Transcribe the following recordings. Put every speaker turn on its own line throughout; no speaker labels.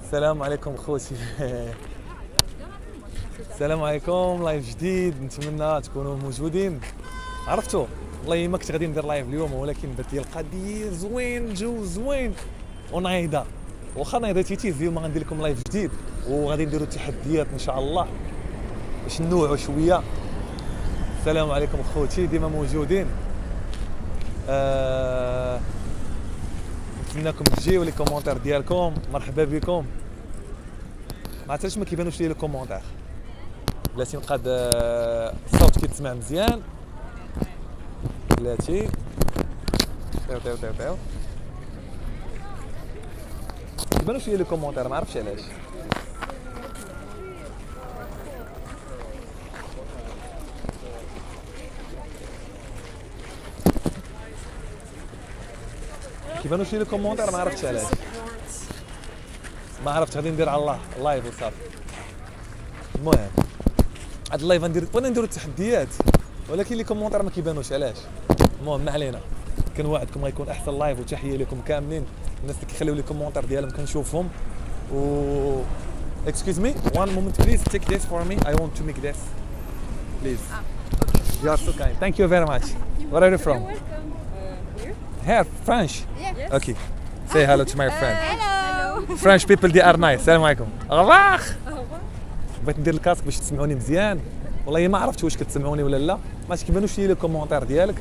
السلام عليكم خوتي. السلام عليكم، لايف جديد، نتمنى تكونوا موجودين. عرفتوا والله ما كنت غادي ندير لايف اليوم، ولكن بات لي القضيه زوين، الجو زوين ونايضه. واخا نايضه تيتيزيو ما غندير لكم لايف جديد، وغادي نديروا تحديات ان شاء الله باش نوعوا شويه. السلام عليكم خوتي، ديما موجودين. نتمنىكم تجيو لي كومونتير ديالكم، مرحبا بكم. ما عرفتش ما كيبانوش لي الكومونتير، بلاتي نقاد الصوت كيتسمع مزيان. بلاتي طيو كيبانوش لي الكومونتير، ما عرفتش علاش. كيبانوش لي الكومونتير، ما عرفتش علاش. ما عرفت غادي ندير على الله اللايف وصافي. المهم هاد اللايف بغينا نديرو التحديات، ولكن لي كومونتير ما كيبانوش علاش. المهم ما علينا، كنوعدكم غيكون احسن لايف. وتحيه لكم كاملين الناس اللي كيخليو لي كومونتير ديالهم كنشوفهم. و excuse me one moment please, take this for me, I want to make this please. You are so kind, thank you very much. Where are you from?
You're welcome.
Here, French?
Yes.
Okay, say hello to my friend.
Hello.
French people they are nice. السلام عليكم. أغلاخ. بغيت ندير الكاسك باش تسمعوني مزيان. والله ما عرفت واش كتسمعوني ولا لا، ما كيبانوش لي كومونتير ديالك.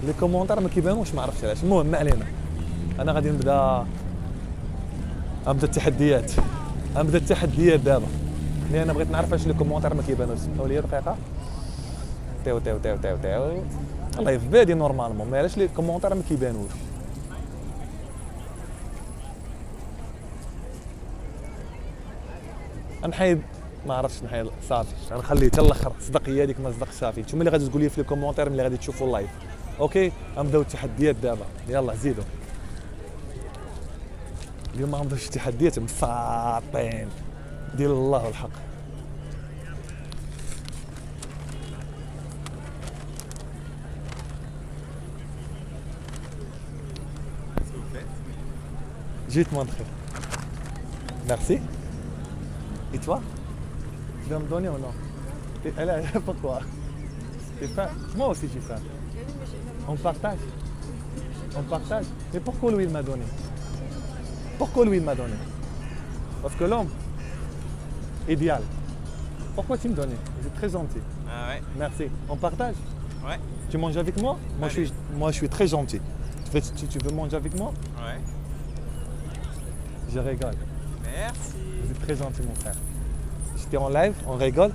لي كومونتير ما كيبانوش، ما عرفتش علاش. المهم ما علينا، انا غادي نبدا التحديات. غنبدا التحديات دابا، لان انا بغيت نعرف واش لي كومونتير ما كيبانوش. سمحوا لي دقيقه. تيو الله يفبادي نورمالمون، ما علاش لي كومونتير ما كيبانوش. نحيد، ما عرفتش نحيد صافي، غنخليه حتى الاخر. صدقيه هذيك ما صدق صافي. نتوما اللي غادي تقول لي في لي كومونتير ملي غادي تشوفوا اللايف. اوكي غنبداو التحديات دابا، يلا زيدوا. اليوم ما غنبداوش التحديات مفاطين ديال الله الحق. جيت مونتخي. Merci. Et toi? Tu vas me donner ou non? Elle a pourquoi? T'es faim? Moi aussi j'ai faim. On partage. On partage. Mais pourquoi lui il m'a donné? Pourquoi lui il m'a donné? Parce que l'homme idéal. Pourquoi tu me donnes? Vous êtes très gentil.
Ah ouais.
Merci. On partage?
Ouais.
Tu manges avec moi? Moi je suis très gentil. Tu veux manger avec moi?
Ouais.
Je rigole.
Merci.
Vous êtes très gentil mon frère. J'étais en live, on rigole.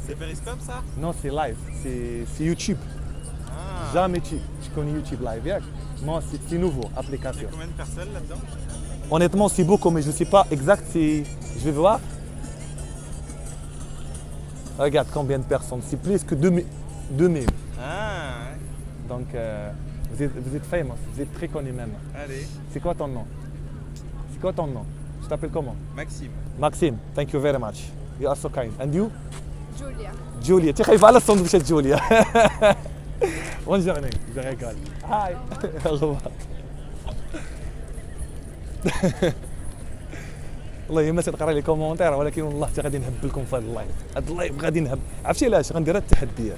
C'est Periscope ça?
Non, c'est live, c'est YouTube.
Ah.
Jamais tu connais YouTube live, yeah? Moi, c'est nouveau,
Il y
application.
a combien de personnes là-dedans?
Honnêtement, c'est beaucoup, mais je ne sais pas exact si... Je vais voir. Regarde combien de personnes, c'est plus que 2000.
Ah ouais.
Donc, vous êtes famous, vous êtes très connu même.
Allez.
C'est quoi ton nom? C'est quoi ton nom? Tu t'appelles comment?
Maxime.
Maxime, thank you very much. You are so kind. And you?
Julia.
جوليا، انت خايفه على السندويشات جوليا. بونجورني، جو ريغول. هاي. والله ما تقرا لي كومونتير، ولكن والله حتى غادي نهبل لكم في هذا اللايف. هذا اللايف غادي نهب. عرفتي علاش؟ غندير هاد التحديات.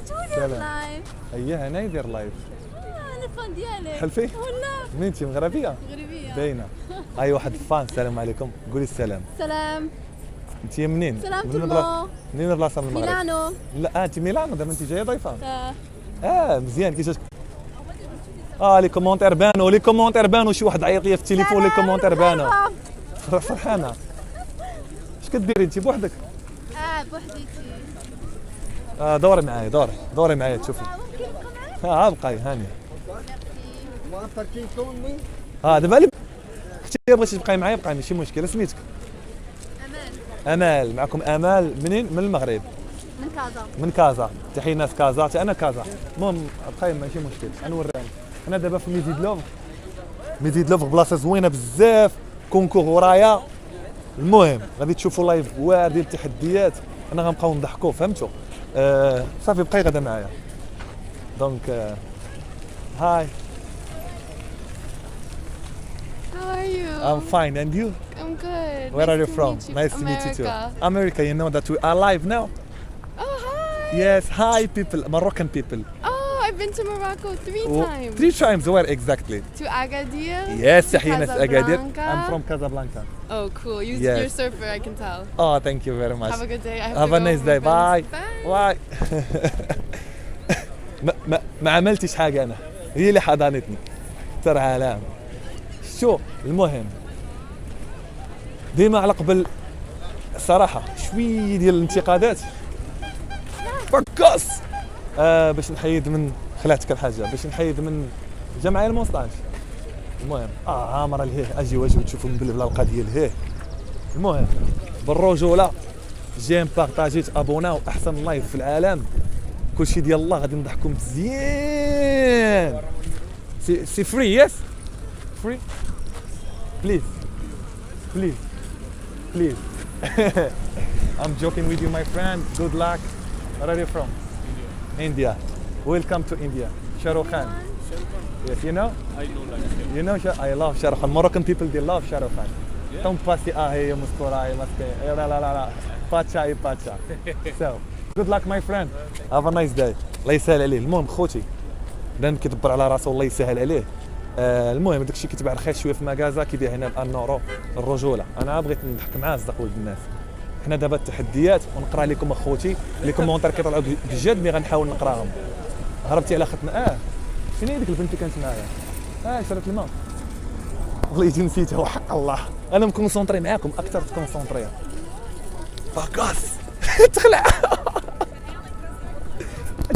جوليا لايف.
اييه انا يدير لايف.
انا الفان ديالك.
حلفي؟
والله.
منين انت مغربيه؟
مغربيه.
باينه. اي واحد فان. السلام عليكم، قولي السلام.
سلام.
انت منين؟
سلام
منين
تلمو.
البلاصه؟ منين البلاصه من المغرب؟
ميلانو.
لا انت ميلانو، دابا انت جايه ضيفه. مزيان. كيفاش لي كومونتير بانوا، لي كومونتير بانوا. شي واحد عيط لي في التليفون، لي كومونتير بانوا. فرحانه. اش كديري انت بوحدك؟
بوحديتي.
دوري معايا، دوري معايا تشوفي.
ممكن نبقى معاك؟
بقاي هاني.
ميرسي.
دابا لي اختي بغيتي تبقاي معايا بقاي، ماشي مشكل. سميتك؟ امال. معكم امال منين؟ من المغرب.
من كازا.
من كازا. تحية ناس كازا، حتى انا كازا. المهم بقاي ماشي مشكل. نوريهم. انا دابا في ميدي دلوف. ميدي دلوف بلاصه زوينه بزاف، كونكور ورايا. المهم غادي تشوفوا لايف واعر ديال التحديات. انا غنبقاو نضحكوا، فهمتوا؟ صافي بقاي غدا معايا. دونك هاي
How are you?
I'm fine and you?
I'm good.
Where are you
to
from?
meet you.
Nice to meet you too.
America.
America, you know that we are live now?
Oh, hi.
Yes, hi people, Moroccan people.
Oh, I've been to Morocco 3 times.
3 times, where exactly?
To Agadir.
Yes, تحية ناس أكادير.
Casablanca.
I'm from Casablanca.
Oh, cool.
Yes.
You're a surfer, I can tell.
Oh, thank you very much.
Have a good day. I have
Have
to
a
go
nice
with
day.
my
Bye.
friends.
Bye. ما عملتش حاجة أنا، هي اللي حضنتني. ترى علام. شو المهم ديما على قبل الصراحة شوي ديال الانتقادات فكاس باش نحيد من خلعتك الحاجة باش نحيد من الجمعية المونستاج. المهم عامرة لهيه اجي واجي تشوفوا مبلبلة القضية لهيه. المهم بالرجولة جيم بارطاجيت ابوناو احسن لايف في العالم كلشي ديال الله غادي نضحكوا مزيان. سي فري يس فري بليز بليز بليز. I'm joking with you my friend. Good luck. Where are you from? India. Welcome to India. Shah Rukh Khan. Yes, you know?
I know like
You know I love Shah Rukh Khan. Moroccan people they love Shah Rukh Khan. Don't pass the hey muskura maske. La la la la. Pacha pacha. So, good luck my friend. Have a nice day. الله يسهل عليه. المهم خوتي بنادم كيدبر على راسو الله يسهل عليه. المهم داكشي كيتباع رخيص شويه في ماكازا كيبيع هنا ب 1 يورو. الرجوله انا بغيت نضحك معاه صدق ولد الناس. حنا دابا التحديات ونقرا لكم اخوتي لي كومونتير كيطلعوا بجد مي غنحاول نقراهم. هربتي على ختنا شنو هي ديك البنت اللي كانت معايا شربت الماء والله نسيتها وحق الله انا مكونسونطري معاكم اكثر تكونسونطري باكاس تخلع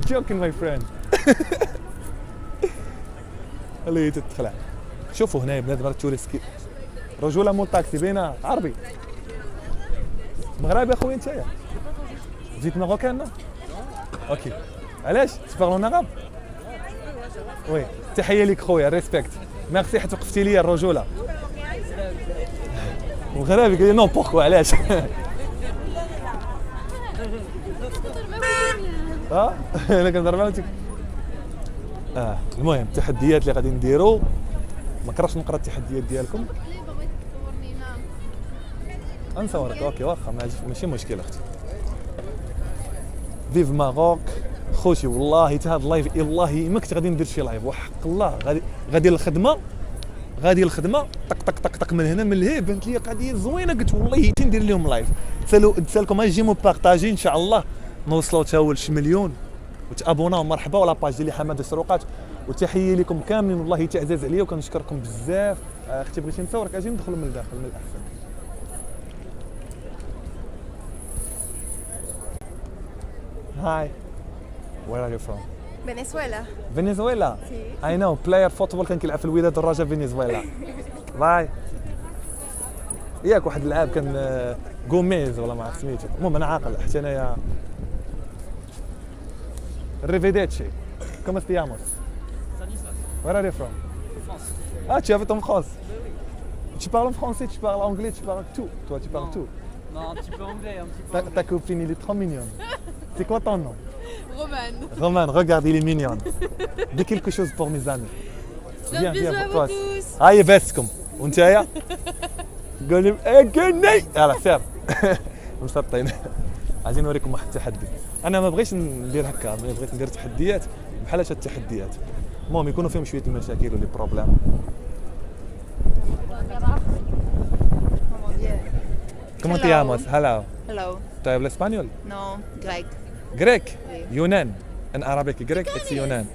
joking my friend. اللي تتخلع. شوفوا هنا بنادم راه توريسكي رجوله مول طاكسي بينا عربي مغربي اخويا نتايا جيت ماروكان نو اوكي علاش تبارلون عرب وي تحيه ليك خويا ريسبكت ميرسي حيت وقفتي لي الرجوله مغربي قال لي نو بوركو علاش انا كنهضر معاك المهم التحديات اللي غادي نديرو ما كرهتش نقرا التحديات ديالكم نصورك اوكي واخا ماشي مشكل اختي فيف ماروك خوتي والله حتى هاد اللايف والله ما كنت غادي ندير شي لايف وحق الله غادي الخدمه طق طق طق طق من هنا من لهيه بانت لي قضيه زوينه قلت والله ندير لهم لايف تسالكم اجيو بارطاجي ان شاء الله نوصلوا تا هو ل1 مليون وتابوناو مرحبا ولا باج ديالي حماد السروقات وتحيه لكم كاملين والله تعزاز عليا وكنشكركم بزاف. اختي بغيتي نصورك اجي ندخلوا من الداخل من الاحسن. Hi. Where are you from?
Venezuela.
Venezuela. I know player football كان كيلعب في الوداد الرجاء فنزويلا. باي. ياك واحد اللاعب كان غوميز ولا ما عرفت سميتو. المهم انا عاقل حتى انايا Arrivederci. Come stiamos? Where are you from? France. Ah, tu habites en France. Tu parles en français, tu parles anglais, tu parles tout. Toi, tu parles tout.
Non, un petit peu anglais, un petit peu.
Ta copine, elle est trop mignonne. C'est quoi ton nom?
Roman.
Roman, regarde, il est mignonne. Dis quelque chose pour mes amis. Viens, viens pour toi. هاي باسكم وانتايا قول لي اكني يلا سير مسطين. عايزين نوريكم واحد التحدي. انا ما بغيتش ندير هكا بغيت ندير تحديات بحال هاد التحديات المهم يكونوا فيهم شويه المشاكل ولي بروبليم. Comment te llamas? Hello.
Hello.
¿Tú hablas español?
No, Greek.
Greek. يونان. ان Arabic Greek it's يونان.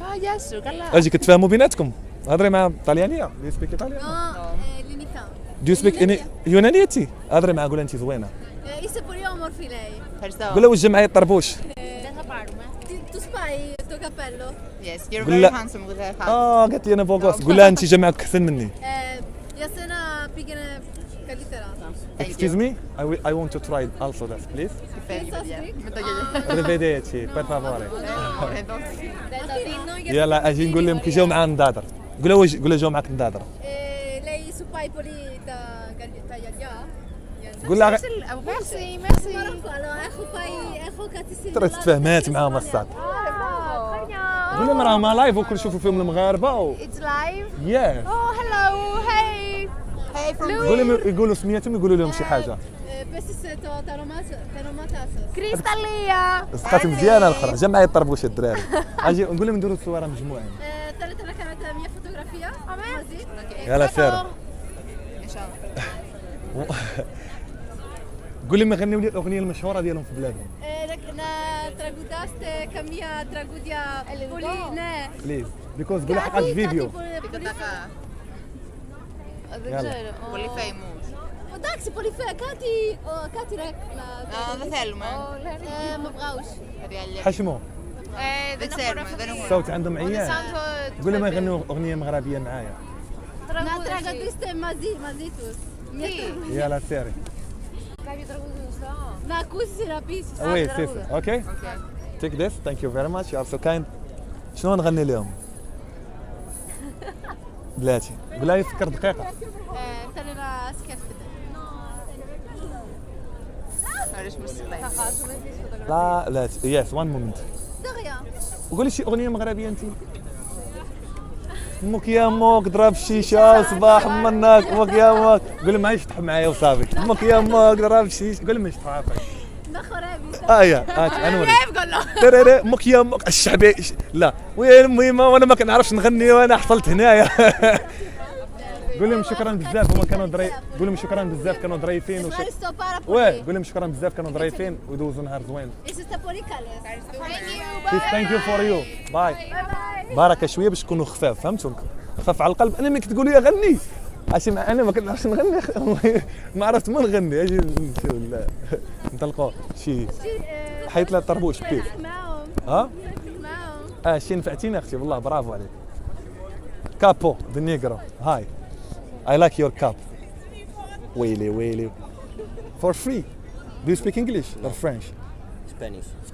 Ah, yes, كلا.
اجي كتفاهموا بيناتكم. هضري مع طليانيه. Do you speak Italian?
L'unica.
Do you speak يونانيتي؟ هضري مع قول انت زوينه.
Io se poi amor fi lei.
قول له وجه معايا الطربوش.
Tu spari il tuo cappello?
Yes, you're
قول
very
له
handsome with that hat.
قالت لي انا بوغوس قول لها انت جمعك احسن مني.
Jag ser en piggen kalitera.
Excuse me, I want to try also that, please. Arrivederci, per favore. يلا اجي نقول لهم كي جاو معانا نضادر. قول له جاو معاك نضادر.
Lei su pai poli da Gagliaglia.
قول لها
Merci, merci.
Marocco, allora ecco pai, ecco che ti sei.
ترى تفاهمات معاهم الصاد. قول لهم راهم لايف وكل يشوفوا فيهم المغاربه
It's live.
ياه
Oh, hello. Hey.
Hey, from
قول لهم يقولوا سميتهم يقولوا لهم شي حاجه
بس تروماتاسس.
Κρυσταλλία.
سقات مزيانه الاخرى جا معايا الطربوش الدراري اجي نقول لهم نديروا صوره مجموعين
ثلاثة كانت 100 فوتوغرافيا. مزيد.
يلا سير
إن شاء الله.
قول لهم يغنيوا لي الاغنيه المشهوره ديالهم في بلادهم
Na τραγουδάστε καμία τραγούδια πολύ, ναι.
بليز بيكوز قول حقاش فيديو
Τικοτάκα.
Δεν
Yalla.
ξέρω.
Πολύ famous.
Εντάξει, πολύ φαία. Κάτι ρε.
Δεν θέλουμε.
Με βγάους.
Ριαλιέ.
حشمو
Δεν ξέρουμε. Δεν έχουμε.
صوت عندهم عيان
Sound
قول لهم يغنوا اغنيه مغربيه معايا
Να τραγουδήσετε μαζί τους.
يلا سيري
Κάποιο τραγούδι γνωστό.
Να ακούσεις να πεις.
وي سيسي اوكي تيك ذس ثانك يو فيري ماتش يو ار سو كايند شنو نغني لهم بلاتي قول لها يفكر دقيقه
Θέλω να σκέφτεται.
Ευχαριστούμε στη
Θα
live.
χάσουμε τις φωτογραφίες.
لا لا يس وان مومنت
Δωρεά.
قولي شي اغنيه مغربيه انت امك يا امك ضرب الشيشه صباح منك امك يا امك قول لهم هاي يشطحوا معايا وصافي امك يا امك ضرب الشيشه قول لهم يشطحوا عافاك
Να χορεύεις.
يا انا وريك
Εύκολο.
ترى امك يا امك الشعبي لا وين المهم وانا ما كنعرفش نغني وانا حصلت هنايا قول لهم شكرا بزاف هما كانوا قول لهم شكرا بزاف كانوا ظريفين
Ευχαριστώ πάρα
واه
πολύ.
قول لهم شكرا بزاف كانوا ظريفين ودوزوا نهار زوين
Είσαστε πολύ καλές.
ثانك يو فور يو باي بركه شويه باش تكونوا خفاف فهمتوا خفاف على القلب انا ملي كتقولوا لي غني عشان انا ما كنعرفش نغني ما عرفت ما نغني اجي نمشيو نطلقوا شي حيت لا طربوش كيف
معهم.
ها
معهم.
شي نفعتيني اختي والله برافو عليك كابو ذا نيجرو هاي I like your cap ويلي ويلي for free do you speak English or French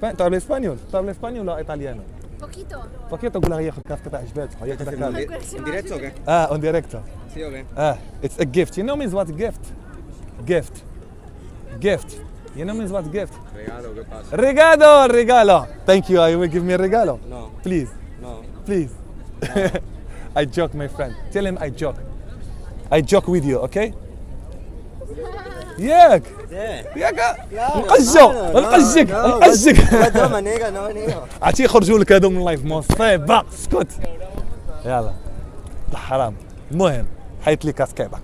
تعرف الاسبانيول تعرف الاسبانيول ولا ايطاليانو
Poquito.
فكيت اقول لها ياخذ كاف قطع عجباتك هي كذا كان
¿En directo o qué?
on directo
¿Sí o qué?
it's a gift you know means what gift gift you know means what gift
Regalo, ¿qué pasa?
regalo thank you you will give me a regalo
No,
please
no.
please I joke my friend tell him I joke with you okay ياك ياك نقجك عرفتي يخرجوا لك هذو من اللايف مصيبه اسكت يلا الحرام المهم حيت لي كاسكيطه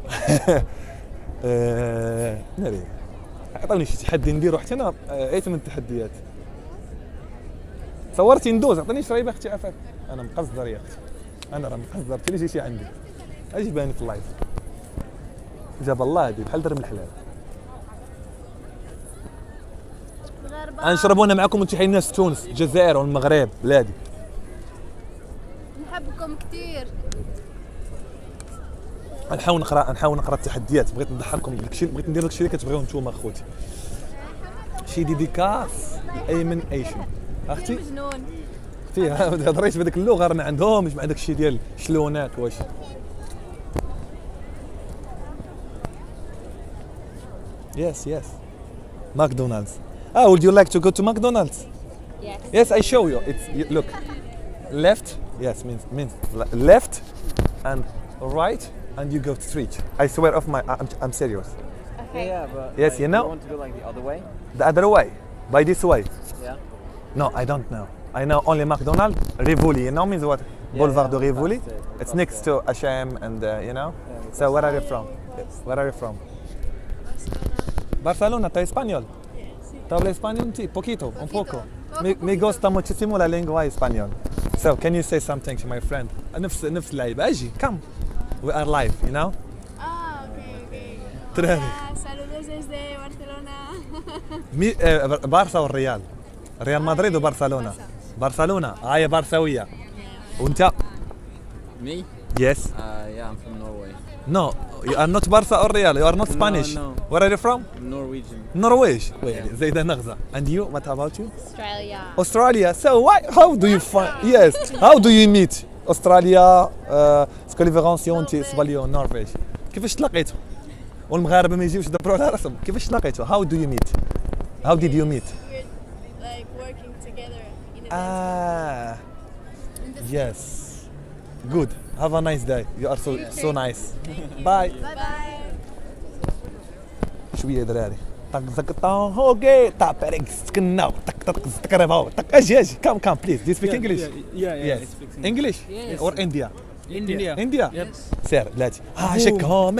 ناري عطوني شي تحدي نديرو حتى انا عيت من التحديات صورتي ندوز عطيني شريبه اختي عفاك انا مقصدر يا اختي انا راه مقصدر انت اللي جيتي عندي اجي باني في اللايف جاب الله هذه بحال درب الحلال غنشربونا معكم وانتم حيين ناس تونس الجزائر والمغرب بلادي
نحبكم كثير.
نحاول نقرا التحديات بغيت نضحككم داكشي بغيت ندير داكشي اللي كتبغيو نتوما اخوتي شي ديديكاس ايمن ايشن اختي
مجنون.
اختي هضريت بهذيك اللغه راه ما عندهمش مع داكشي ديال شلونك واش yes McDonald's would you like to go to McDonald's yes I show you it's look left yes means left and right and you go straight I swear off my I'm serious
Yeah, but
Yes,
like,
you know?
You want to go like the other way?
the other way by this way
Yeah.
no I don't know I know only McDonald's Rivoli you know means what Boulevard de
yeah,
Rivoli
that's it.
it's next to H&M and you know so where are you from where are you from Barcelona ¿tú español? ¿Tú hablas español? Sí, poquito, un poco. Me gusta muchísimo la lengua español. So, can you say something to my friend? نفس اللعيبة أجي come we are live you know
اوكي.
ترى
Saludos desde Barcelona.
بارسا والريال ريال مدريد وبرشلونة برشلونة هاي بارساوية وأنت
Me?
yes
Yeah, I'm from Norway.
no you are not Barca or Real you are not Spanish
no.
where are you from
Norwegian.
Norway زيد نغزة and you what about you
Australia.
Australia so how do you find yes how do you meet Australia سكوليفيرانسيون تي سباليو النرويج كيفاش تلاقيتوا والمغاربه ما يجيوش يدبروا على راسهم كيفاش تلاقيتوا how do you meet how did you meet
Like working together in
ah
in this.
Yes. Good. Have a nice day. You are so nice. Bye.
Bye bye.
شويه دراري طق زك طون هوكي طا باريك سكنا طق طق تقربوا طق اجي كام بليز دو سبيك انجلش
Yeah.
انجلش اور انديا
India.
انديا سير بلاتي عاشقهم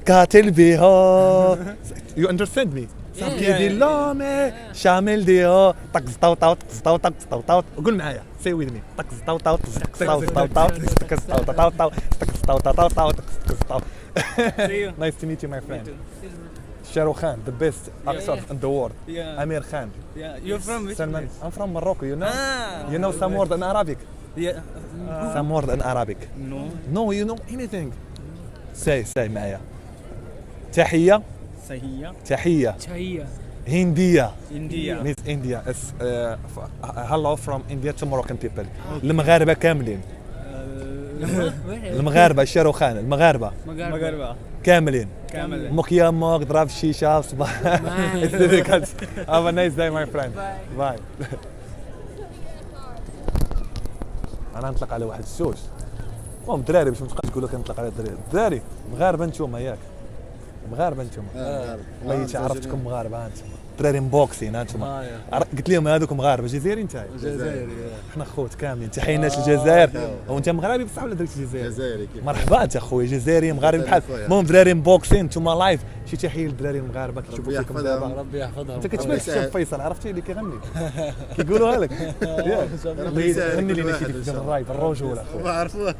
قاتل بها يو اندرستاند مي صافي دي لامي شامل ديها طق طاو طاو طاو طق طاو طاو قول معايا سي ويز مي طق طاو طاو طاو طاو طاو طاو طاو طاو طاو طاو طاو طاو Nice to meet you my friend. Shahrukh Khan, the best actor in the world.
Yeah.
Amir Khan.
Yeah. You're from which
Salman.
place?
I'm from Morocco, you know?
Ah.
You know some word in Arabic?
Yeah.
Some word in Arabic.
No.
No, you know anything. Say معايا. تحية.
Sahiya.
تحية.
Chaiya.
هندية.
India.
Means India. It's hello from India to Moroccan people. المغاربة كاملين. المغاربة شاروخ خان المغاربة
Magarba.
كاملين.
Camel.
مك يمك ضرب الشيشه صباح Have a nice day my friend. باي. انا نطلق على واحد السوس. المهم الدراري باش ما تبقاش تقولوا كنطلق على الدراري. الدراري مغاربه نتوما ياك. مغاربه نتوما. والله حتى عرفتكم مغاربه انتم. الدراري مبوكسين انتم. قلت لهم هذوك مغاربه جزائري انت.
جزائري.
احنا خوت كاملين تحية الناس الجزائر. وانت مغربي بصح ولا درت الجزائر؟
جزائري كيف
مرحبا انت اخويا جزائري مغاربي بحال المهم دراري مبوكسين نتوما لايف شي تحيه للدراري المغاربه كيشوفوا فيكم دابا
ربي يحفظهم.
انت كتشبه الشاب فيصل عرفتي اللي كيغني كيقولوها لك غني لي شي ديك الرايد الرجوله اخويا
ما عرفوش.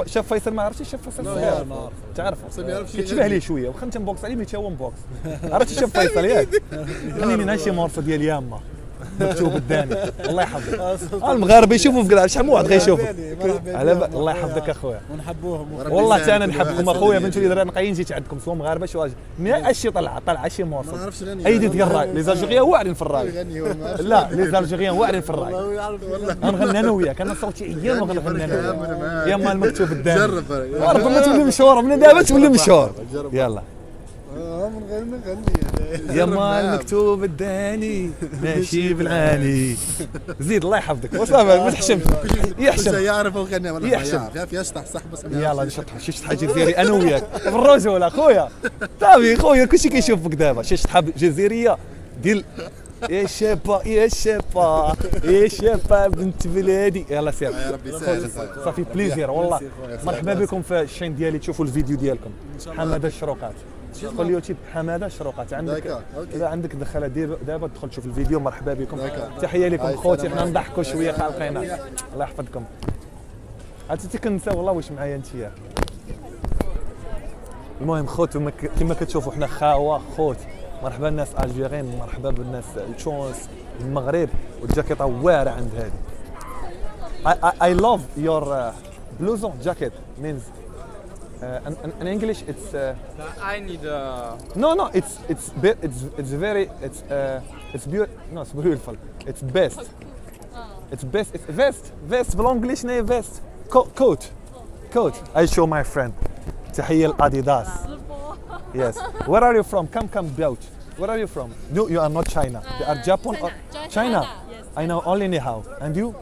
شاب فيصل ما عرفتيش شاب فيصل صغير تعرفه
ما يعرفش
كتشبه ليه شويه واخا انت مبوكس عليه مي تا هو مبوكس عرفتي شاب فيصل ياك غني لنا شي مورفه ديال ياما مكتوب الداني الله يحفظك المغاربه يشوفوا في قلعه شحال من واحد غيشوفوا على الله يحفظك اخويا
ونحبوهم.
والله حتى انا نحبكم اخويا بنتو اللي دراري نقيين جيت عندكم سوا مغاربه شو ما اشي طلع شي
ما
مورفه
نعرفش غني.
اي ديال الراي لي زالجيريان واعرين في الراي
غني هو ما عرفش.
لا لي زالجيريان واعرين في الراي
والله
غنغني انا وياك انا صوتي عيان وغنغني انا وياك يا ما المكتوب الداني
جرب.
ربما تولي مشهور من دابا تولي مشهور يلا
نغني.
يا ما المكتوب الداني ماشي بالعاني زيد الله يحفظك وصافي ما تحشمش يحشم
يعرف وغني ولا
يحشم.
ما يعرف يشطح صح بس ما
يلا
يعرفش.
نشطح شي شطحه جزائريه انا وياك في الرجوله اخويا صافي خويا كلشي كيشوفك دابا شي شطحه جزائريه ديال يا شابه يا شابه يا شابه بنت بلادي يلا سير
يا ربي يسهل.
صافي بليزير والله مرحبا بكم في الشين ديالي تشوفوا الفيديو ديالكم حماده الشروقات تدخل اليوتيوب حماده الشروقات عندك
داكا، أوكي.
اذا عندك دخله دابا تدخل تشوف الفيديو مرحبا بكم
داكا.
تحيه لكم
هاي
خوتي
السلام
حنا نضحكوا شويه خالقينا الله يحفظكم عرفتي كنسى والله واش معايا انتيا المهم خوت كما كتشوفوا حنا خاوه خوت مرحبا الناس الجيريين مرحبا بالناس التونس المغرب والجاكيطه واعره عند هذه I love your blouson jacket means in English it's
I need
no it's very it's beautiful it's best it's best it's vest بالانجليش ناي vest coat I show my friend تحية الاديداس yes where are you from come out where are you from no you are not China they are Japan or China I know only ni hao and you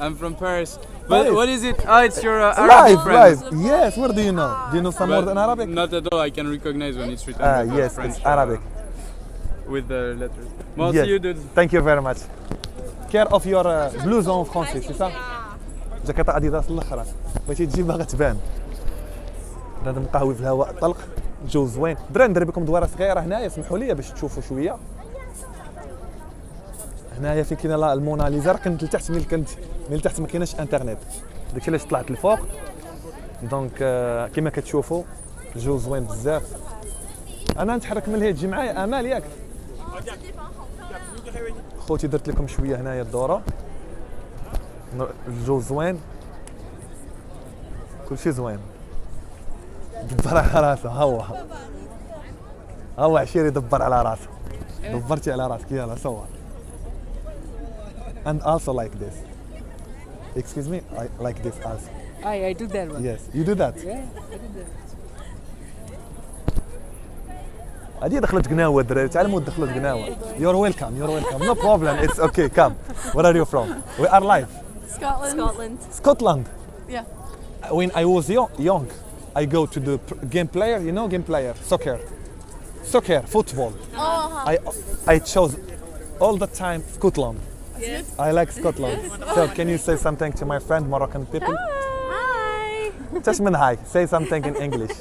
I'm from Paris.
Paris.
What is it? Oh, it's your Arabic friend.
live yes where do you know some
But
word in Arabic
Not at all. I can recognize when it's written with
yes
French,
it's Arabic
with the letters. Well,
Yes.
see you, dude.
Thank you very much. Care of your blouson français, c'est ça? جاكيطة اديداس الاخرى بغيتي تجيبها غتبان. هذا مقهوي في الهواء طلق جو زوين. دراري ندير بكم دواره صغيره هنايا اسمحوا لي باش تشوفوا شويه. هنايا في كاينه الموناليزا راه كنت لتحت من لتحت ما كايناش انترنت داكشي علاش طلعت لفوق دونك كما كتشوفوا الجو زوين بزاف. انا نتحرك من هنا تجي معايا امال ياك خوتي درت لكم شويه هنايا الدوره الجو زوين كلشي زوين دبر على راسه هو عشيري دبر على راسه دبرتي على راسك يلا صور and also like this excuse me I like this also
I do that one.
yes you do that
Yeah, I did that.
هذه دخلت قناوه الدراري تعلموا دخلت قناوه you're welcome no problem it's okay come where are you from we are live
Scotland.
Scotland.
Yeah.
When I was young, I go to the game player. You know, game player, soccer, football. I chose all the time Scotland.
Yes.
I like Scotland. So can you say something to my friend Moroccan people?
Hi.
Just من hi. Say something in English.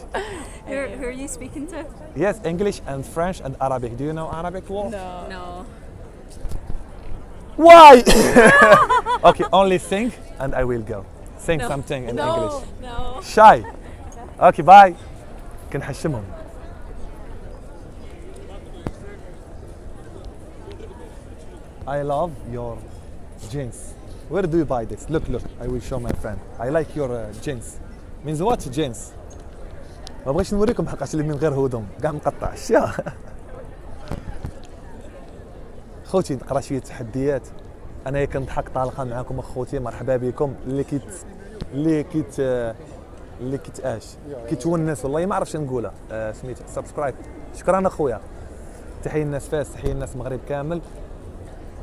Who are you speaking to?
Yes, English and French and Arabic. Do you know Arabic well?
No.
Why? Okay, only sing and I will go. Sing something in English.
No.
Shy. Okay, bye. كنحشمهم. I love your jeans. Where do you buy this? Look, I will show my friend. I like your jeans. Means what jeans? ما بغيتش نوريكم حقاش اللي من غير هدوم كاع مقطع الشيا. خوتي نقرا شويه تحديات. انا كنضحك طالقه معاكم اخوتي، مرحبا بكم. اللي كيتونس والله ما عرفتش نقولها. سميتو سبسكرايب. شكرا اخويا. تحيه الناس فاس، تحيه الناس المغرب كامل.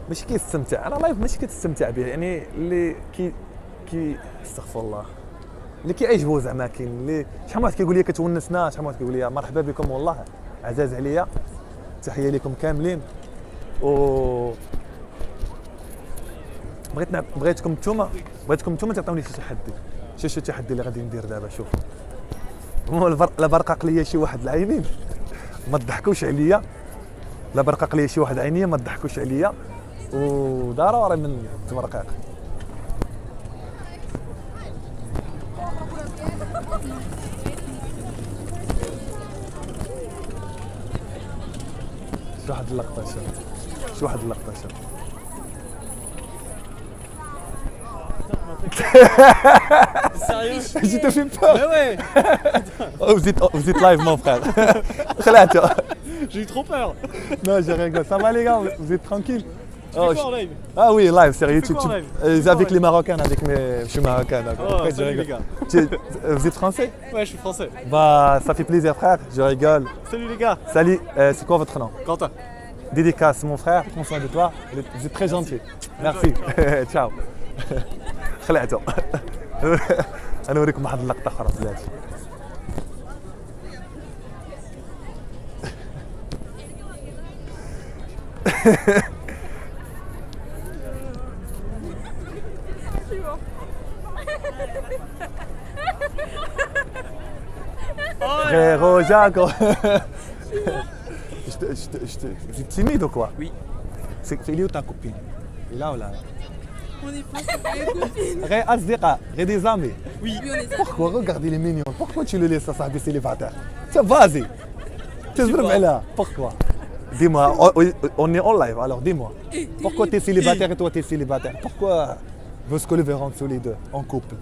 ماشي كيستمتع، انا لايف ماشي كتستمتع به، يعني اللي كي استغفر الله، اللي كيعجبو زعما كاين اللي شحال من واحد كيقول لي كتونسنا، شحال من واحد كيقول لي مرحبا بكم والله عزاز عليا. تحيه لكم كاملين. و بغيتكم نتوما تعطوني شي تحدي، شي تحدي اللي غادي ندير دابا. شوف لا برقق ليا شي واحد العينين ما تضحكوش عليا، لا برقق ليا شي واحد عينيا ما تضحكوش عليا، وضروري من تبرقيق. شو واحد اللقطة شوف.
Sérieux?
Je te fais peur.
Mais ouais.
Vous êtes live mon frère. خلعته.
J'ai eu trop peur.
Non, je rigole. Ça va les gars, vous êtes tranquilles?
Oh, en live.
Ah oui, live sur YouTube.
quoi en live?
Avec les Marocains, je suis marocain.
Oh, salut les gars.
Vous êtes français?
Ouais, je suis français.
Bah, ça fait plaisir frère, je rigole.
Salut les gars.
Salut, c'est quoi votre nom?
Quentin.
Dédicace mon frère, prends soin de toi. Vous êtes très gentil. Merci. Ciao. خلعته. انا اوريكم واحد اللقطه اخرى بلاتي. Frérot Jacques. Tu es timide ou quoi?
Oui.
C'est lui ou ta copine? Il est là ou là?
On est pas des copines.
غير أصدقاء, غير des amis.
Oui.
Oui, on est
Pourquoi? Regarde, il est mignon. Pourquoi tu le laisses à صاحبي célibataire? Tiens, vas-y. تزرب عليها. Pourquoi? Dis-moi, on est en live, alors dis-moi. Pourquoi tu es célibataire et toi tu es célibataire? Pourquoi vous que le verrons tous les deux en couple?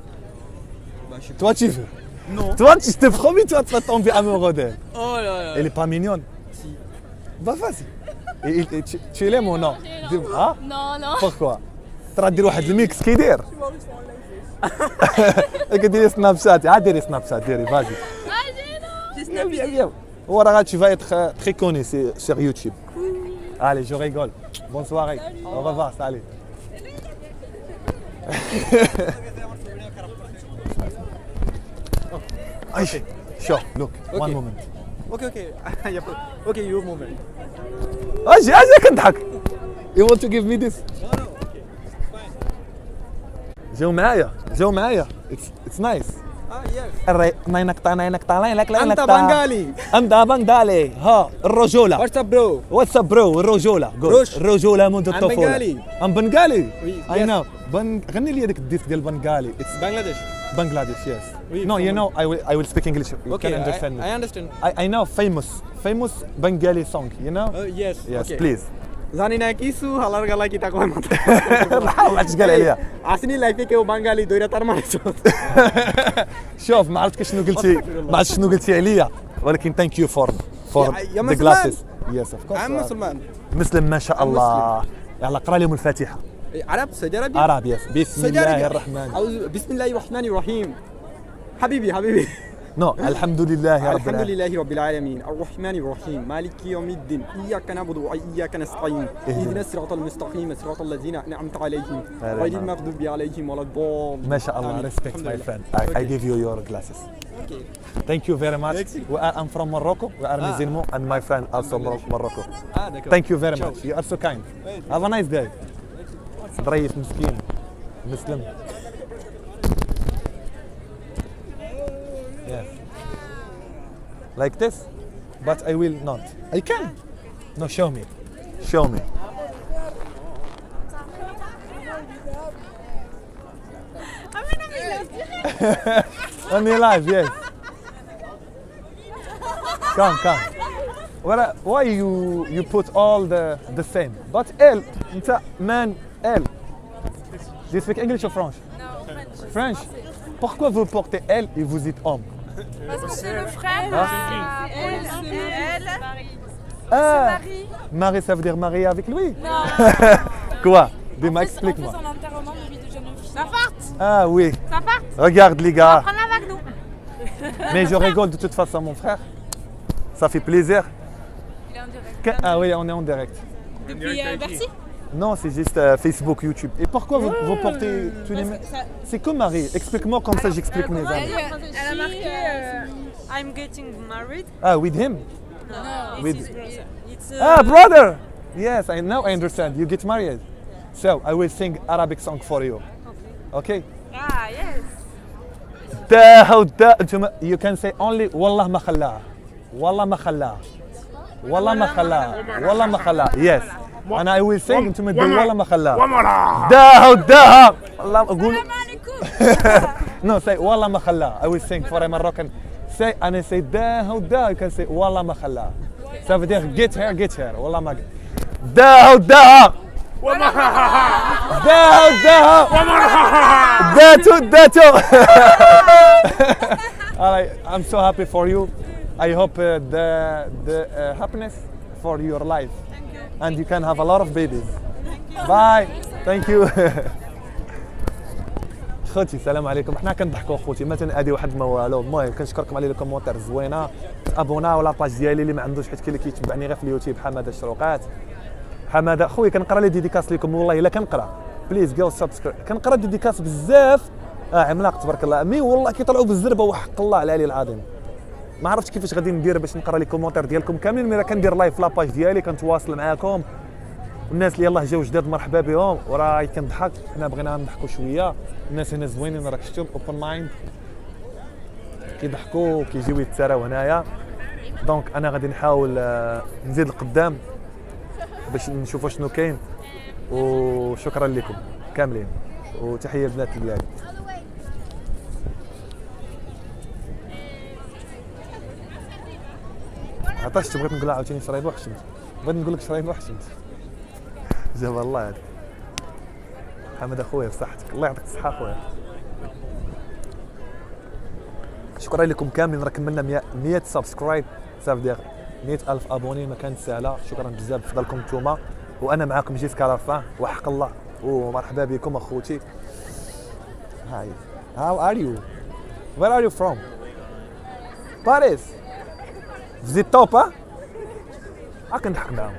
Toi tu veux?
Non.
Toi je te promets, toi tu vas tomber amoureux d'elle.
Oh là là.
Elle est pas mignonne?
Si.
Bah vas-y. Et tu l'aimes ou non? Hein?
Non.
Pourquoi? ترى دير واحد الميكس كي داير. كديري سناب شات، عاد ديري سناب شات ديري فازي. هو راه tu vas être très connu sur YouTube. Allez, je rigole. Bonne soirée. Au revoir, salut. Okay. Sure, look. One moment.
Okay. Okay, your moment.
اجي كنضحك. You want to give me this? جاو معايا. It's nice.
Yes.
أنت بنغالي. ها الرجولة.
What's up, bro?
واتساب برو الرجولة.
روش.
الرجولة منذ الطفولة.
بنغالي.
I'm بنغالي.
Oui,
I
yes.
know. غني لي هذاك الديسك ديال بنغالي. It's
Bangladesh.
Bangladesh, yes.
Oui,
No, you
from-
know, I will speak English. You
Okay,
can understand me.
I understand.
I know famous Bengali song, you know?
Yes.
Yes,
okay.
please.
জানি না কিছু হালার গালা কি তা কোন মত
عرفتش قال عليها.
আসনি লাইফে কেউ বাঙালি দইরা তার মারছ
شوف ما عرفتش شنو قلتي عليا ولكن thank you for
يا
the
مسلمان.
glasses. Yes, of course.
عم مسلمان
مسلم ما شاء الله. يلا اقرا لهم الفاتحة.
عرب سعودي
عرب يس. بسم الله الرحمن.
بسم الله الرحمن الرحيم. حبيبي
نو الحمد لله رب
الحمد
العالمين.
لله رب العالمين الرحمن الرحيم مالك يوم الدين إياك نعبد وإياك نستعين اهدنا الصراط المستقيم صراط الذين أنعمت عليهم غير المغضوب عليهم ولا الضالين.
ما شاء الله. Respect my friend. I give you your glasses.
Okay.
Thank you very much. I'm from Morocco. We are Musulman and my friend also Morocco.
d'accord.
Thank you very much. You are so kind. Have a nice day. ظريف مسكين مسلم. Yes. Like this, but I will not. I can. No, show me. Show me. Only live, yes. Come. Why you put all the same? But L, انت man L. Do you speak English or French?
Non,
French. Pourquoi vous portez L et vous êtes homme?
Parce que c'est le frère.
Ah, Marie, ça veut dire marier avec lui?
Non.
Quoi? Dis-moi, explique-moi.
En enterrement de vie de jeune fille. Ça
Ah oui.
Ça part.
Regarde les gars.
Prends la vague nous.
Mais je rigole de toute façon, mon frère. Ça fait plaisir.
Il est en direct.
Ah oui, on est en direct.
Depuis Bercy.
Non, c'est juste Facebook, YouTube. Et pourquoi vous portez tous les... C'est comme Marie. Explique-moi comme ça, j'explique mes amis.
Elle a marqué I'm getting married.
Ah, with him?
No.
With...
It's
Ah, brother! Yes, now I understand. You get married. So, I will sing Arabic song for you. Okay?
Ah, yes.
You can say only والله ما خلاها. والله ما خلاها. والله ما خلاها. والله ما خلاها. Yes. And I will sing انتم تقول والله ما خلاها. داها. والله اقول. No, say والله ما خلاها. I will sing for a Moroccan. Say and I say داها. You can say والله ما خلاها. Ça veut dire get here. والله ما. داها. داتو. Alright, I'm so happy for you. I hope the happiness for your life. And you can have a lot of babies. Bye. Thank you. خوتي السلام عليكم. حنا كنضحكوا خوتي ما تنادي واحد ما والو. المهم كنشكركم على لي كومونتير زوينه. تابوناو لاباج ديالي اللي ما عندوش حيت كاين اللي كيتبعني غير في اليوتيوب حماده الشروقات. حماده خويا كنقرا لي ديديكاس لكم والله الا كنقرا. بليز جو سبسكرايب. كنقرا ديديكاس بزاف. عملاق تبارك الله. مي والله كيطلعوا بالزربه وحق الله العلي العظيم. ما عرفتش كيفاش غادي ندير باش نقرا لي كومونتير ديالكم كاملين. ملي كندير لايف في لاباج ديالي كنتواصل معاكم. الناس اللي يلاه جاو جداد مرحبا بهم وراي كنضحك. حنا بغينا نضحكوا شويه. الناس هنا زوينين راك شفتهم اوبن مايند كيضحكوا كيجيو يتساراو هنايا. دونك انا غادي نحاول نزيد لقدام باش نشوفوا شنو كاين. وشكرا لكم كاملين وتحيه لبنات البلاد. عطاش بغيت نقول عاوتاني شرايب وحشمت. بغيت نقول لك شرايب وحشمت. جاب الله هذا. حمد اخويا بصحتك الله يعطيك الصحه اخويا. شكرا لكم كاملين. راه كملنا 100 سبسكرايب. صافي 100,000 ابوني ما كانت سهله. شكرا بزاف بفضلكم نتوما وانا معاكم جيسكا لافان وحق الله ومرحبا بكم اخوتي. هاي how are you? Where are you from? Paris. Vous êtes top ها؟ كنضحك معاهم.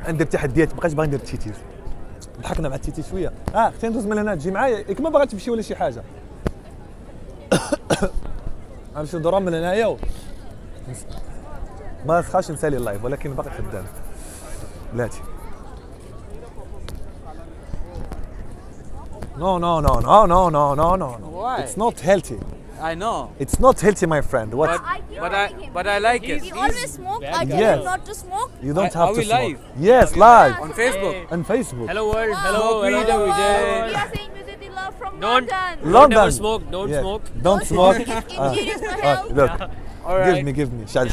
ندير تحديات مابقاش باغي ندير تيتيز. ضحكنا مع التيتي شويه. اختي ندوز من هنا تجي معايا ياك ما باغا تمشي ولا شي حاجه. غنمشيو ندورو من هنايا ما نسخاش نسالي اللايف ولكن باقي خدام بلاتي. No.
Why?
It's not healthy.
I know.
It's not healthy, my friend. What?
But I like it.
You always smoke. I tell
Yes.
you not to smoke.
You don't
Are
have to
we
smoke.
live?
Yes, live
On Facebook.
on Facebook.
Hello world, hello,
Smoke weed
hello.
every day.
We are saying visit the love from
Don't.
London.
London.
Never smoke, don't
Yeah.
smoke.
Don't smoke.
It's injurious for health.
Look,
All right.
give me. Shal.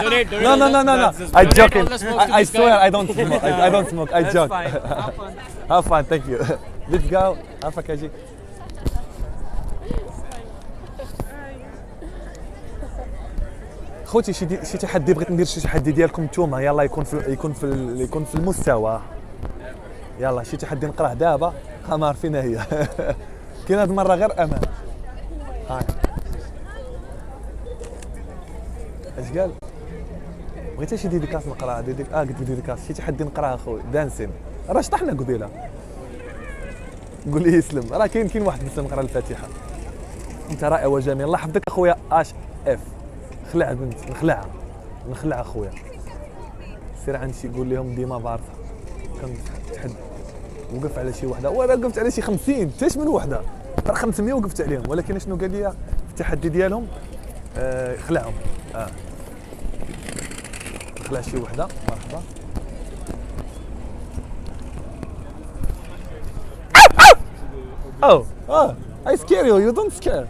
Donate,
No.
That's
I'm
donate
joking.
all the smoke to
I
this
swear
guy.
I don't smoke. I don't smoke. I
That's
joke.
fine. Have fun.
Have fun. Thank you. Let's go. عفاك اجي. خوتي شي تحدي بغيت ندير شي تحدي ديالكم نتوما يلا يكون في المستوى. يلا شي تحدي نقراه دابا ما عارفينها هي. كاين هاد المره غير امان. هاي اش قال؟ بغيت شي ديديكاس نقراها قلت ديديكاس شي تحدي نقراها اخويا دانسين راه شطحنا قبيله. قول لي يسلم راه كاين واحد بس نقرا الفاتحه. انت رائع وجميل الله يحفظك اخويا اش اف. خلع بنت نخلع اخويا. سير عند شي قول لهم ديما بارطه كنتحد وقف على شي وحده وانا وقفت على شي 50 حتى من وحده راه 500 وقفت عليهم ولكن شنو قال لي في التحدي ديالهم خلعهم خلع شي وحده مرحبا. I scare you. You don't scare.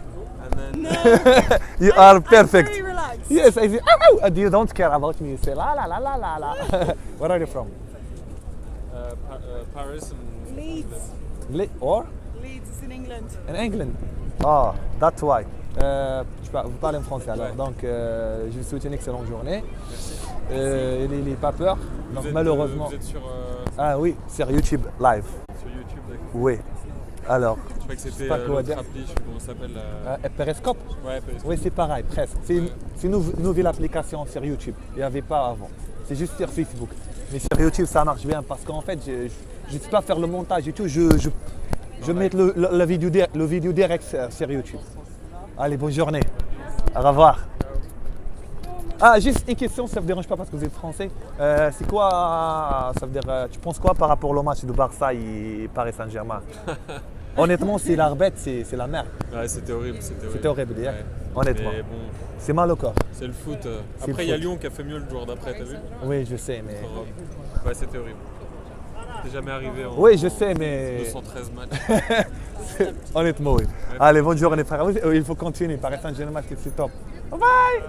You are perfect.
Very relaxed.
Yes, I see. And you don't care about me. You say la la la la la la. Where are you from?
Paris and
Leeds.
Or
Leeds is in England.
in England. Ah, that's why. Vous parlez en français alors. Donc, je vous souhaite une excellente journée. Il n'est pas peur. Donc, malheureusement.
Vous êtes sur
Ah oui, sur YouTube live.
YouTube, d'accord.
Oui. Alors.
Je crois que c'était
pas quoi dire.
appli, je sais plus comment ça s'appelle.
Periscope.
Ouais, Periscope.
Oui, c'est pareil, presque. C'est une nouvelle application sur YouTube. Il n'y avait pas avant. C'est juste sur Facebook. Mais sur YouTube, ça marche bien parce qu'en fait, je ne sais pas faire le montage et tout. Je mets le vidéo direct sur YouTube. Allez, bonne journée. Au revoir. Ah, juste une question, ça ne vous dérange pas parce que vous êtes français. C'est quoi, ça veut dire, tu penses quoi par rapport au match de Barça et Paris Saint-Germain? Honnêtement, c'est l'arbitre, c'est la merde.
Ouais, c'était horrible.
C'était horrible hier,
Ouais.
honnêtement.
Mais bon,
C'est mal au corps.
c'est le foot.
C'est
Après,
le
il y a
foot.
Lyon qui a fait mieux le jour d'après, t'as vu?
Oui, je sais, mais...
Contre Rome. Ouais, c'était horrible. T'es jamais arrivé en
Oui, je sais, mais...
213 matchs.
Honnêtement, oui. Allez, bonne journée, frère. Il faut continuer. Paris Saint-Germain, c'est top. Bye.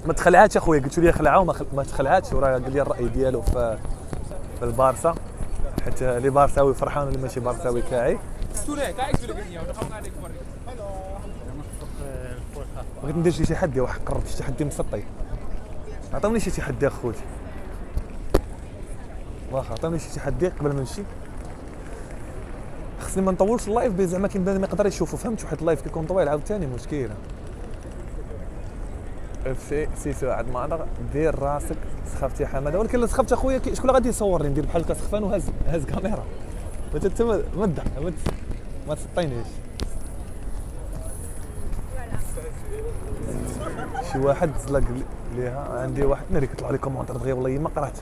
ما تخلعاتش اخويا قلت لي خلعه وما تخلعاتش وراه قال لي الراي ديالو في البارسا حتى لي بارساوي فرحان ولا ماشي بارساوي كاعي. بغيت ندير شي تحدي واحد قربت شي تحدي مسطي. عطوني شي تحدي اخوتي. واخا عطوني شي تحدي قبل ما نمشي. خصني ما نطولش اللايف بي زعما كاين بنادم ما يقدر يشوفو فهمت واحد اللايف كيكون طويل عاوتاني مشكله. سي سعد ما عندك دير راسك سخفتي حماده ولكن لا سخفت اخويا شكون اللي غادي يصورني ندير بحال هكا سخفان وهاز كاميرا ما تسطينيش. شي واحد زلق ليها عندي واحد ناري كيطلع لي كومونتير دغيا والله ما قرات.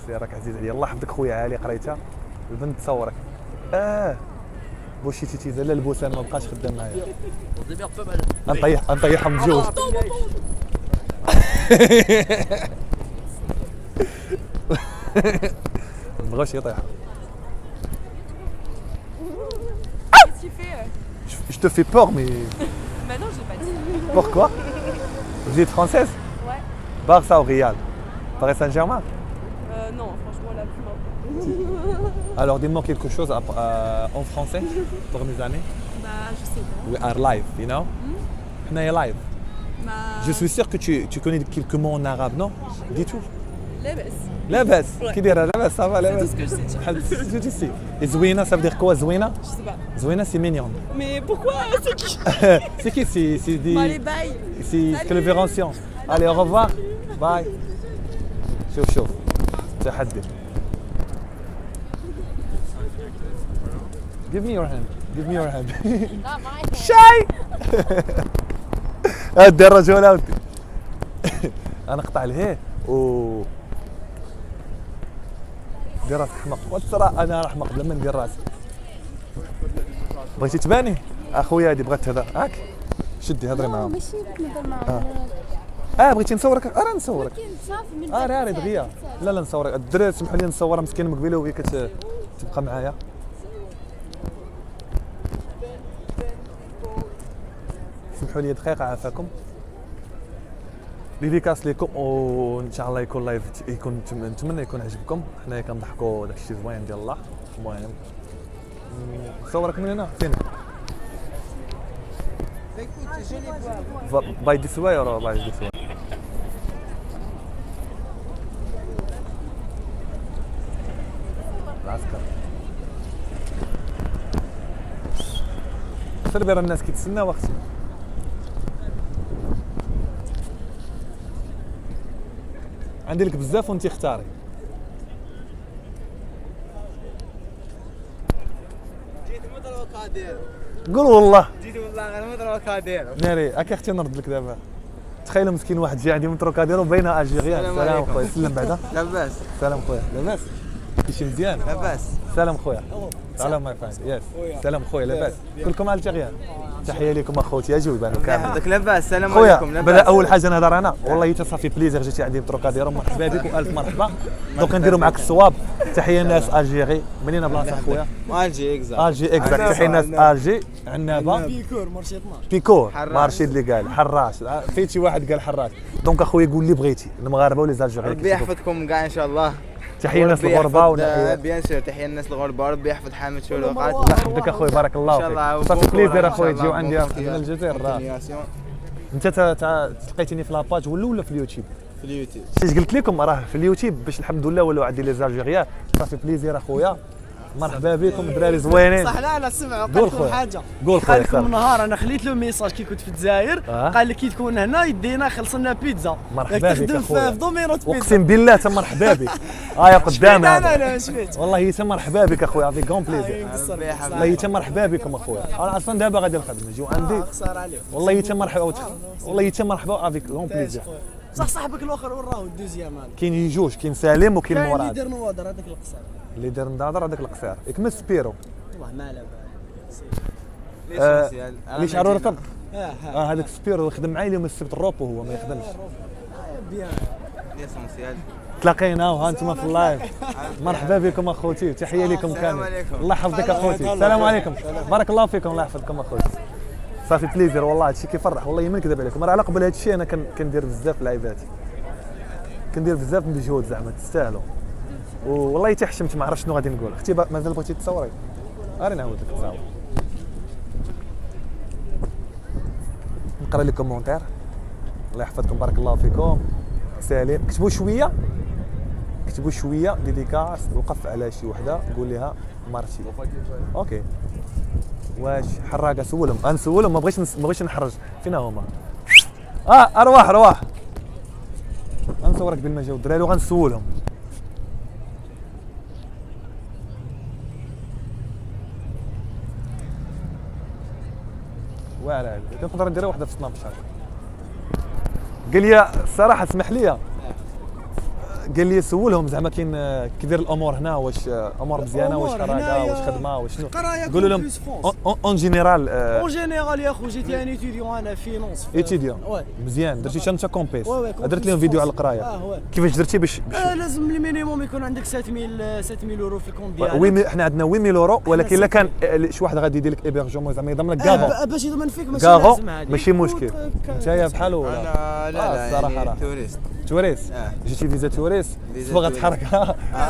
سي راك عزيز عليا الله يحفظك خويا علي قريتها البنت تصورك. بوشي تيتيزا لا البوسان ما بقاش خدام معايا. نطيحهم بجوج. ما بغاوش يطيحوا.
Qu'est-ce que tu fais
Je te fais peur mais
Bah non, j'ai pas dit.
pourquoi? Vous êtes française?
Ouais.
Barça ou Real? Paris Saint-Germain?
Non, franchement, la plus maintenant.
Alors dis-moi quelque chose en français pour mes amis.
Bah, je sais pas.
We are live, you know? حنايا live.
Bah,
Je suis sûr que tu connais quelques mots en arabe, non? Dis tout.
لاباس.
لاباس كي دايره لاباس صافا
C'est tout
لاباس
ce que je sais.
بحال tu sais. زوينه ça veut dire quoi زوينه؟
Je sais pas.
زوينه c'est mignon.
Mais pourquoi c'est qui
C'est qui? C'est des...
Bon, allez, bye.
C'est collaboration. Allez, au revoir. Bye. شوف تحدي. Give me your hand. Give me your hand.
Not my hand.
شاي. هدي الرجل ودي. انا قطع لهيه و دير راسك حمق وترى انا راه حمق بلا ما ندير راسي. بغيتي تباني اخويا هادي بغات تهضر هاك شدي هضري معاهم.
ماشي بغيت نهضر معاهم.
بغيتي نصورك راه نصورك.
كاين صافي من
راه دغيا لا نصورك الدراري سمحوا لي نصورها مسكينه مقبله وهي كتبقى معايا. سمحوا لي دقيقه عافاكم. ديديكاس ليكم وان شاء الله يكون لايف يكون نتمنى يكون عجبكم. حنايا كنضحكوا داك الشيء زوين ديال الله. المهم نصورك من هنا فين باي ديس واي ولا باي ديس واي. سير راه الناس كيتسناو اختي. عندي لك بزاف وانت اختاري. قول والله
جيت والله غير متروكادير.
ناري هاك اختي نرد لك دابا. تخيل مسكين واحد جاي عندي من تروكاديرو باينه الجيريان.
السلام
سلام
عليكم.
خويا سلم بعدا.
لاباس
سلام خويا لاباس كلشي مزيان.
لاباس.
سلام خويا سلام ماي فاند يس سلام خويا لاباس كلكم الجيريان. تحيه لكم اخوتي اجوا يبانوا كامل.
يحفظك لاباس. السلام
خويا
عليكم.
بدا اول حاجه نهضر انا والله حتى صافي بليزير جيتي عندي بتروكاديرو مرحبا بك والف مرحبا. دونك نديروا معك الصواب. تحيه الناس الجيري منين بلاصه خويا
مالجي اكزاكت.
الجي اكزاكت. تحيه الناس الجي عنابه
بيكور مارشي 12
بيكور
حراش.
مارشي اللي قال حراش فين شي واحد قال حراش. دونك اخويا قول لي بغيتي المغاربه ولا الجيريين.
ربي يحفظكم كاع ان شاء الله.
تحيه الناس
وربي
الغربه
يحفظ-
ونحيه
بيان سور تحيه الناس الغربه. ربي يحفظ حامد شو
الله
الوقت.
يحفظك اخويا بارك الله
إن شاء الله
فيك. صافي
وبوكو
بليزير
إن
اخويا
شاء
تجيو
الله
عندي
بوكو
من الجزائر راه.
continuation
انت تلقيتني في لاباج ولا في اليوتيوب.
في اليوتيوب.
شي قلت لكم راه في اليوتيوب باش الحمد لله ولاو عندي لي زالجيريان. صافي بليزير اخويا مرحبا بكم الدراري زوينين.
صح لا سمعوا
قول
قال لكم
خويا.
حاجه
قول خويا
قال لكم
صافي.
نهار انا خليت له ميساج كي كنت في الجزائر قال لي كي تكون هنا يدينا خلص لنا بيتزا
مرحبا بك
تخدم
أخويا.
في دومينوت بيتزا
اقسم بالله تم مرحبا بك. يا قدام
لا
هذا
لا شفت
والله تم مرحبا بك اخويا افيك كون بليزير.
ربي يحفظك.
والله تم مرحبا بكم اخويا. انا اصلا دابا غادي الخدمه جو عندي.
خساره عليك
والله تم مرحبا والله تم مرحبا افيك كون بليزير.
صح صاحبك الاخر وين راهو الدوزيام هذا
كاين جوج كاين سالم وكاين
كاين اللي
مراد.
يدير نوادر هذاك القصار
اللي دار نضاضر هذاك القصير يكمل سبيرو.
والله ما على بالي
آه،
سوسيال.
اللي شعره رطب.
ها
هذاك سبيرو يخدم معايا اليوم السبت الروبو هو ما يخدمش.
بيان
ليسونسيال.
تلاقينا وها انتم في اللايف. مرحبا بكم اخوتي تحيه لكم
السلام
كامل.
عليكم.
الله يحفظك اخوتي السلام عليكم بارك الله فيكم الله يحفظكم اخوتي. صافي بليزير والله هادشي كيفرح والله ما نكذب عليكم. راه على قبل هادشي انا كندير بزاف لايفات كندير بزاف من الجهود زعما تستاهلوا. والله حتى حشمت ما عرفتش شنو غادي نقول. اختي مازال بغيتي تصوري غير نعاود لك تصاور. نقرا لك كومونتير الله يحفظكم بارك الله فيكم. سالم كتبوا شويه ديديكاس وقف على شي وحده قول لها مارشي. اوكي واش حراقه سولهم غنسولهم ما بغيتش نحرج فينا هما. ارواح غنصورك بما جاو الدراري وغنسولهم. واعر كنقدر ندير وحده في سناب شات. قال لي الصراحه اسمح لي قال لي سولهم زعما كاين كيدير الامور هنا واش امور مزيانه واش حراقه واش خدمه واش شنو. قولوا لهم اون جينيرال
اون جينيرال يا خو جيت ان ايتيديون انا فينونس
ايتيديون مزيان درتي انت كومبيس درت لهم فيديو على القرايه كيفاش درتي باش
لازم المينيموم يكون عندك 7000 اورو في الكونت ديالك.
وي حنا عندنا 8000 اورو ولكن الا كان شي واحد غادي يدير لك ايبرجمون زعما يضمن لك كافون
باش يضمن فيك ماشي لازم هذه
ماشي مشكل. نتايا بحال ولا
انا لا
الصراحه
يعني
راه
توريست.
توريست جيتي فيزا توريست
فيزا
سوا غتحرك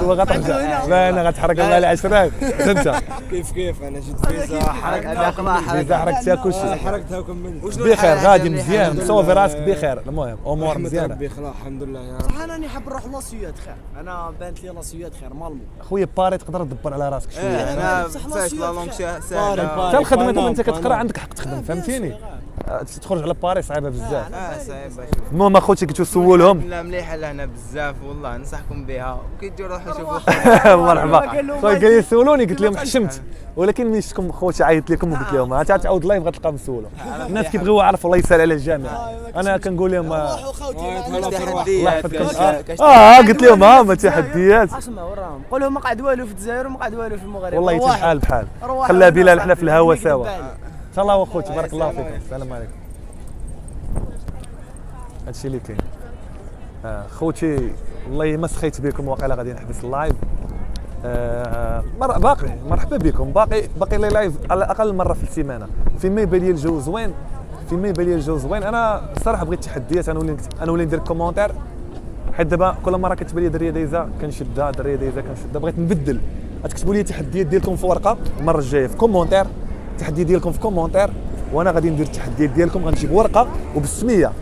سوا غترجع لا انا غتحرك مع العشرات انت
كيف انا جيت فيزا
فيزا حركتها كلشي
حركتها وكملت
بخير غادي مزيان صوفي راسك بخير. المهم امور مزيانه
ربي خلاص الحمد لله يا
صح. انا حاب نروح لاسيوات خير انا بانت لي لاسيوات خير مالمو
خويا باري تقدر تدبر على راسك شويه.
انا فاش لا لونغ ساهله.
حتى الخدمه انت كتقرا عندك حق تخدم فهمتيني. تخرج على باري صعيبه بزاف.
صعيبه.
المهم اخوتي كنتو سولهم
لا مليحه لهنا بزاف والله ننصحكم بها وكي تجوا روحوا شوفوا.
مرحبا خويا قال لي سولوني قلت لهم حشمت ولكن ملي شفتكم خوتي عيطت لكم وقلت لهم عاد تعاود لايف غتلقى مسولهم. الناس كيبغيو يعرفوا الله يسهل على الجميع. انا كنقول لهم
تحديات
قلت لهم ما تحديات.
اسمع وراهم قول لهم ما قعد والو في الجزائر وما قعد والو في المغرب
والله بحال خلى بلال حنا في الهوا سوا. الله اخوتي بارك الله فيكم السلام عليكم. هادشي اللي كاين. خوتي والله ما سخيت بكم واقيلا غادي نحبس اللايف. باقي مرحبا بكم باقي لي لايف على الاقل مره في السيمانه. فيما يبان لي الجو زوين انا الصراحه بغيت تحديات. انا ولي ندير كومونتير حيت دابا كل مره كتبان لي دريه دايزه كنشدها دريه دايزه كنشدها. بغيت نبدل. غتكتبوا لي التحديات ديالكم في ورقه المره الجايه في كومونتير. التحدي ديالكم في كومونتير وانا غادي ندير التحديات ديالكم. غنجيب ورقه وبالسميه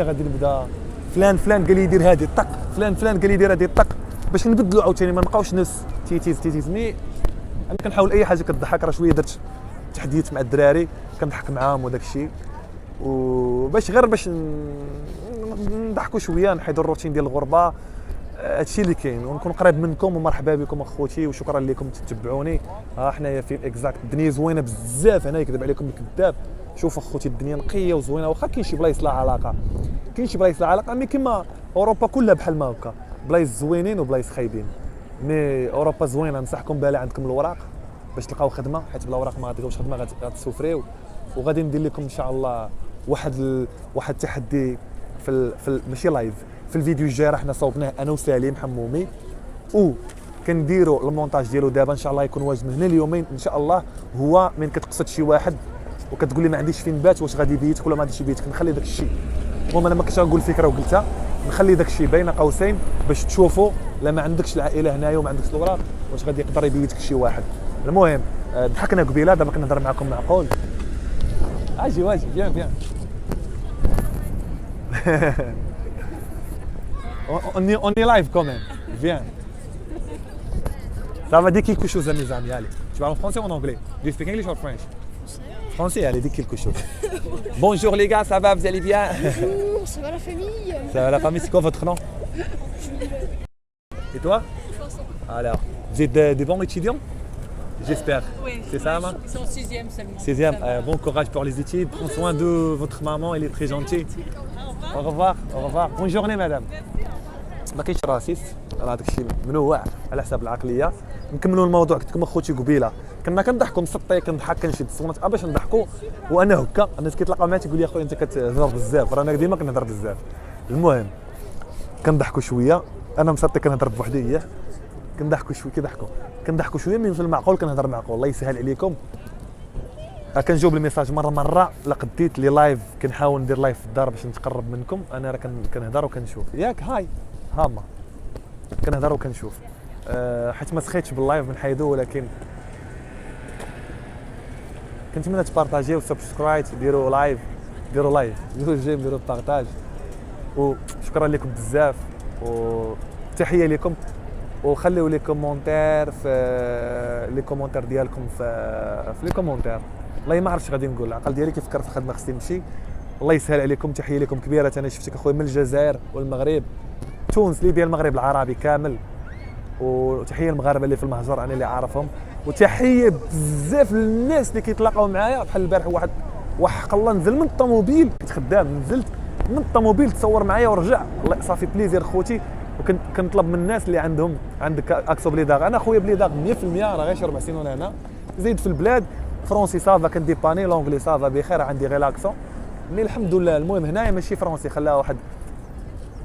غادي نبدا فلان قال لي يدير هذه طق فلان قال لي يدير هذه طق باش نبدلوا عاوتاني ما نبقاوش نفس تيتيز مي انا كنحاول اي حاجه كتضحك. راه شويه درت تحديت مع الدراري كنضحك معاهم وداك الشيء، وباش غير باش نضحكوا شويه نحيدوا الروتين ديال الغربه. هادشي اللي كاين، ونكون قريب منكم ومرحبا بكم اخوتي، وشكرا لكم تتبعوني. ها حنايا في اكزاكت، الدنيا زوينه بزاف هنا، يكذب عليكم الكذاب. شوف اخوتي الدنيا نقيه وزوينه، واخا كاين شي بلايص لا علاقه، كاين شي بلايص لا علاقه، مي كيما اوروبا كلها بحال ما هكا، بلايص زوينين وبلايص خايبين. مي اوروبا زوينه، ننصحكم بها عندكم الوراق باش تلقاو خدمه، حيت بلا وراق ما غاديوش خدمه، غتسوفريو. وغادي ندير لكم ان شاء الله واحد التحدي ماشي لايف، في الفيديو الجاي راه حنا صوبناه انا وسليم حمومي، كنديروا المونتاج ديالو دابا ان شاء الله يكون واجد من هنا اليومين ان شاء الله. هو من كتقصد شي واحد وكتقول لي ما عنديش فين بات، واش غادي يبيتك ولا ما غاديش يبيتك، نخلي داك الشيء. المهم انا ما كنتش غنقول فكره وقلتها، نخلي داك الشيء بين قوسين باش تشوفوا لا ما عندكش العائله هنايا وما عندكش الوراق واش غادي يقدر يبيتك شي واحد. المهم ضحكنا قبيله، دابا كنهضر معكم معقول. اجي واجي بيان on est live quand même. Viens. Ça va dire quelque chose à mes amis. Allez. Tu parles en français ou en anglais? Do you speak English or French? Français, allez, dis quelque chose. Bonjour les gars, ça va, vous allez bien?
Bonjour, ça va la famille?
Ça va la famille, c'est quoi votre nom? Et toi? Alors, vous êtes des bons étudiants? J'espère.
Oui.
C'est ça, maman?
Ils sont en 6e seulement.
6e, bon courage pour les études. Prends soin de votre maman, elle est très gentille. Au revoir, au revoir. Bonne journée, madame. ما كاينش راسيست، راه داك الشيء منوع على حساب العقليه. نكملوا الموضوع. قلت لكم اخوتي قبيله كنا كنضحكوا مسطي، كنضحك كنشد الصونات باش نضحكوا، وانا هكا الناس كيتلاقاو معايا تيقول لي اخويا انت كتهضر بزاف، رانا ديما كنهضر بزاف. المهم كنضحكوا شويه، انا مسطي كنهضر بوحدي، كنضحكوا شويه كنضحكوا شويه، من في المعقول كنهضر معقول. الله يسهل عليكم. كنجاوب الميساج مره لا قديت لي لايف، كنحاول ندير لايف في الدار باش نتقرب منكم. انا راه كنهضر وكنشوف ياك، هاي هاما كنهضر وكنشوف. حيت ما سخيتش باللايف بنحيدو، ولكن كنتمنى تبارطاجيو وسبسكرايب، ديروا لايف ديروا جيم، ديروا بارطاج. وشكرا لكم بزاف، وتحيه لكم. وخليوا لي كومونتير في لي كومونتير ديالكم في لي كومونتير. والله ما عرفتش غادي نقول، العقل ديالي كيفكر في الخدمه خصني نمشي. الله يسهل عليكم. تحيه لكم كبيره. انا شفتك اخويا من الجزائر والمغرب، تونس، ليبيا، المغرب العربي كامل. وتحيه المغاربه اللي في المهجر انا اللي عارفهم. وتحيه بزاف للناس اللي كيتلاقاو معايا. بحال البارح واحد حق الله نزل من الطوموبيل، كنت خدام، نزلت من الطوموبيل تصور معايا ورجع. الله صافي بليزير خوتي. وكنطلب من الناس اللي عندك اكسو بليداغ. انا خويا بليداغ 100%، راه غير شي 4 سنين هنا زيد في البلاد. فرونسي صافا كنديباني، لونغلي صافا بخير، عندي غير لاكسو مي الحمد لله. المهم هنايا ماشي فرونسي، خلاها واحد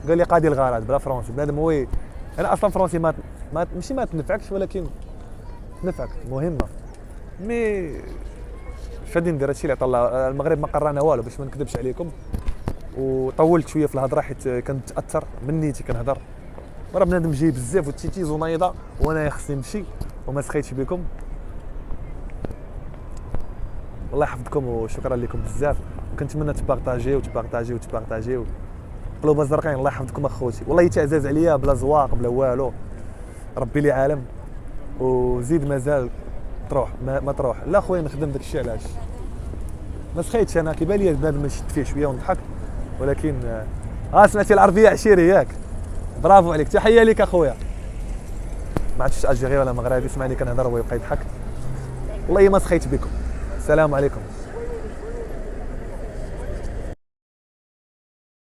قال لي قاضي الغرض بلا فرونسي بنادم. وي انا اصلا فرونسي ماشي ما تنفعكش، ولكن تنفعك مهمه. مي اش غادي ندير؟ هادشي اللي عطا الله. المغرب ما قرانا والو باش ما نكذبش عليكم، وطولت شويه في الهضره حيت كنتاثر من نيتي كنهضر. راه بنادم جاي بزاف وتيتيز ونايضه، وانا خصني نمشي وما سخيتش بكم. الله يحفظكم وشكرا لكم بزاف. وكنتمنى تبارطاجيو قلوب زرقين. الله يحفظكم اخوتي، والله يتعزز عليا بلا زواق بلا والو. ربي لي عالم. وزيد مازال تروح ما تروح. لا خويا نخدم داك الشيء، علاش ما سخيتش انا؟ كيبان لي بنادم نشد فيه شويه ونضحك، ولكن سمعتي العربيه عشيري ياك؟ برافو عليك. تحيه ليك اخويا. ما عرفتش الجيري ولا مغربي، سمعني كنهضر ويبقى يضحك. والله ما سخيت بكم. السلام عليكم.